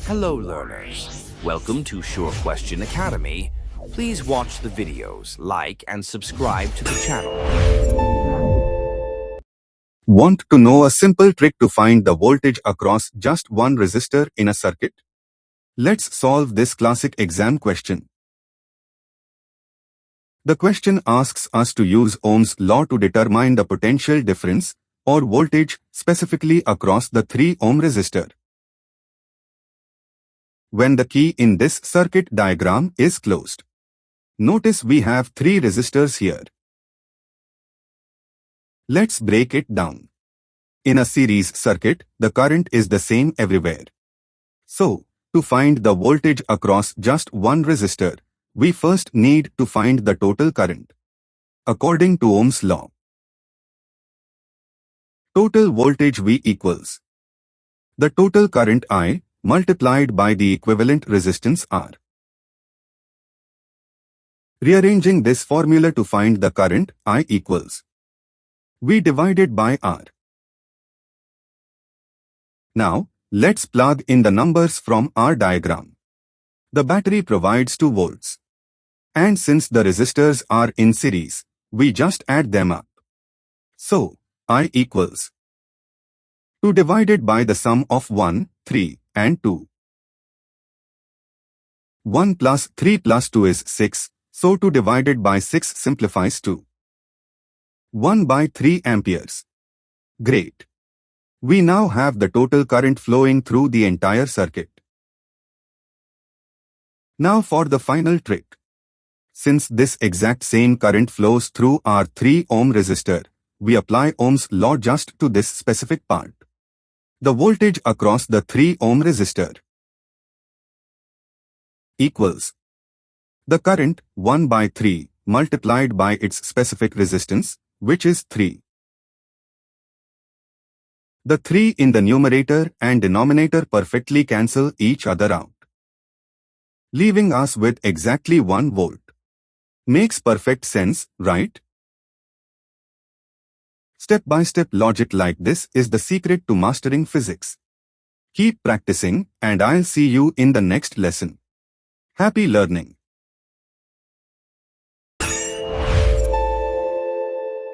Hello learners, welcome to Sure Question Academy. Please watch the videos, like and subscribe to the channel. Want to know a simple trick to find the voltage across just one resistor in a circuit? Let's solve this classic exam question. The question asks us to use Ohm's law to determine the potential difference, or voltage, specifically across the 3 ohm resistor. When the key in this circuit diagram is closed. Notice we have 3 resistors here. Let's break it down. In a series circuit, the current is the same everywhere. So, to find the voltage across just one resistor, we first need to find the total current. According to Ohm's law, total voltage V equals the total current I multiplied by the equivalent resistance R. Rearranging this formula to find the current I equals V divided by R. Now, let's plug in the numbers from our diagram. The battery provides 2 volts. And since the resistors are in series, we just add them up. So, I equals 2 divided by the sum of 1, 3, and 2. 1 plus 3 plus 2 is 6, so 2 divided by 6 simplifies to 1 by 3 amperes. Great. We now have the total current flowing through the entire circuit. Now for the final trick. Since this exact same current flows through our 3 ohm resistor, we apply Ohm's law just to this specific part. The voltage across the 3 ohm resistor equals the current 1 by 3 multiplied by its specific resistance, which is 3. The 3 in the numerator and denominator perfectly cancel each other out, leaving us with exactly 1 volt. Makes perfect sense, right? Step-by-step logic like this is the secret to mastering physics. Keep practicing, and I'll see you in the next lesson. Happy learning!